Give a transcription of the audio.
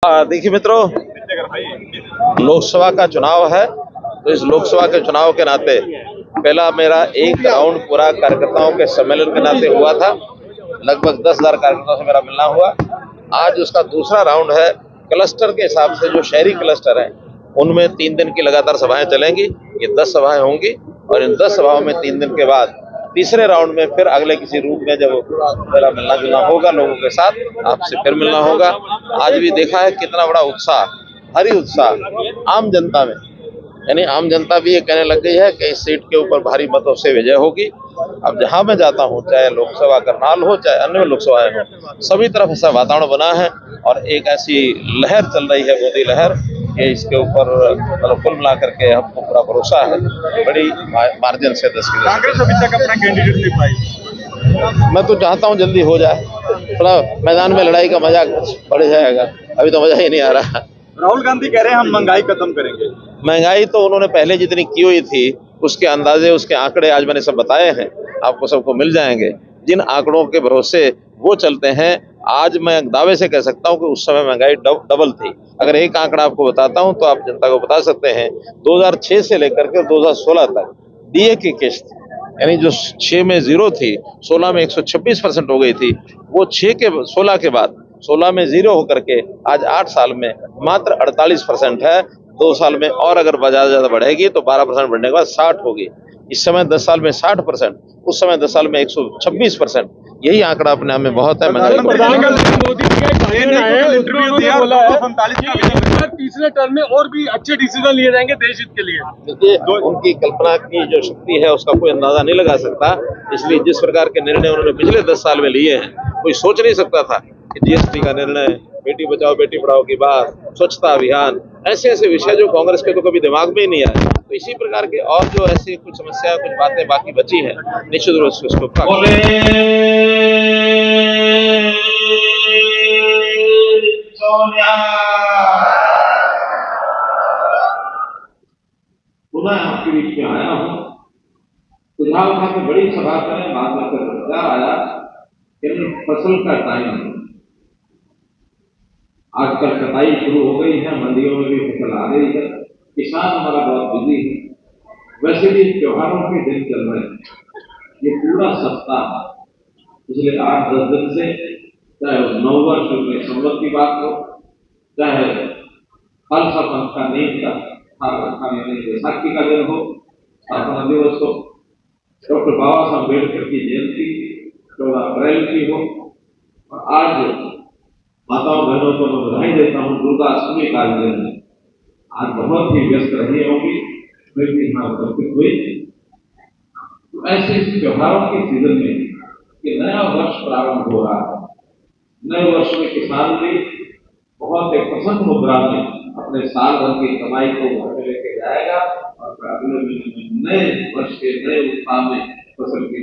देखिए मित्रों, लोकसभा का चुनाव है, तो इस लोकसभा के चुनाव के नाते पहला मेरा एक राउंड पूरा कार्यकर्ताओं के सम्मेलन के नाते हुआ था। लगभग 10,000 कार्यकर्ताओं से मेरा मिलना हुआ। आज उसका दूसरा राउंड है। क्लस्टर के हिसाब से जो शहरी क्लस्टर हैं उनमें 3 दिन की लगातार सभाएं चलेंगी। ये 10 सभाएं होंगी और इन 10 सभाओं में 3 दिन के बाद तीसरे राउंड में फिर अगले किसी रूप में जब मेरा मिलना जुलना होगा लोगों के साथ, आपसे फिर मिलना होगा। आज भी देखा है कितना बड़ा उत्साह, भारी उत्साह आम जनता में, यानी आम जनता भी ये कहने लग गई है कि इस सीट के ऊपर भारी मतों से विजय होगी। अब जहां मैं जाता हूं, चाहे लोकसभा करनाल हो चाहे अन्य लोकसभाएं हो, सभी तरफ ऐसा वातावरण बना है और एक ऐसी लहर चल रही है, मोदी लहर, कि इसके ऊपर मतलब कुल मिला करके हमको पूरा भरोसा है बड़ी मार्जिन से 10 की। कांग्रेस अभी तक अपना कैंडिडेट नहीं पाई। मैं तो चाहता हूं जल्दी हो जाए, थोड़ा मैदान में लड़ाई का मजा बढ़ जाएगा। अभी तो मजा ही नहीं आ रहा। राहुल गांधी कह रहे हैं हम महंगाई खत्म करेंगे। महंगाई तो उन्होंने पहले जितनी की हुई थी उसके अंदाजे, उसके आंकड़े आज मैंने सब बताए हैं, आपको सबको मिल जाएंगे। जिन आंकड़ों के भरोसे वो चलते हैं, आज मैं दावे से कह सकता हूं कि उस समय महंगाई डबल थी। अगर एक आंकड़ा आपको बताता हूं तो आप जनता को बता सकते हैं, 2006 से लेकर के 2016 तक डीए की किस्त, यानी जो 6 में 0 थी, 16 में 126% हो गई थी, वो 16 के बाद 16 में 0 होकर के आज 8 साल में मात्र 48% है। 2 साल में और अगर ज्यादा बढ़ेगी तो 12% बढ़ने के बाद 60 होगी। इस समय 10 साल में 60%, उस समय 10 साल में 126%। यही आंकड़ा अपने आप में बहुत है। तीसरे टर्म में और भी अच्छे डिसीजन लिए जाएंगे देश हित के लिए। देखिए, उनकी कल्पना की जो शक्ति है उसका कोई अंदाजा नहीं लगा सकता। इसलिए जिस प्रकार के निर्णय उन्होंने पिछले 10 साल में लिए हैं, कोई सोच नहीं सकता था कि जीएसटी का निर्णय, बेटी बचाओ बेटी पढ़ाओ की बात, स्वच्छता अभियान, ऐसे ऐसे विषय जो कांग्रेस के तो कभी दिमाग में ही नहीं आए। तो इसी प्रकार के और जो ऐसी कुछ समस्या, कुछ बातें बाकी बची हैं, निश्चित रूप से उसको पुनः आपके बीच में आया हूँ। सुझाव था कि बड़ी सभा करें, बाद में फिर विचार आया कि फसल का टाइम, आजकल कटाई शुरू हो गई है, मंडियों में भी फसल आ रही है, किसान हमारा बहुत बिजी है। वैसे भी त्योहारों के दिन चल रहे हैं, ये पूरा सप्ताह पिछले 8-10 दिन से, चाहे नव वर्ष में संवत की बात हो, चाहे खालसा पंथ का नींव का बैसाखी का दिन हो, स्थापना दिवस हो, डॉक्टर बाबा साहब अम्बेडकर की जयंती 14 अप्रैल की हो, और आज माताओं बहनों को मैं बधाई देता हूँ, दुर्गा अष्टमी का दिन है। आज बहुत ही व्यस्त रही होंगी, फिर भी यहाँ उपस्थित हुई। तो ऐसे त्योहारों के सीजन में कि नया वर्ष प्रारंभ हो रहा है, नए वर्ष में किसान भी बहुत एक प्रसन्न मुद्रा में अपने साल भर की कमाई को घर में लेके जाएगा और अगले महीने में नए वर्ष के नए उत्साह में फसल की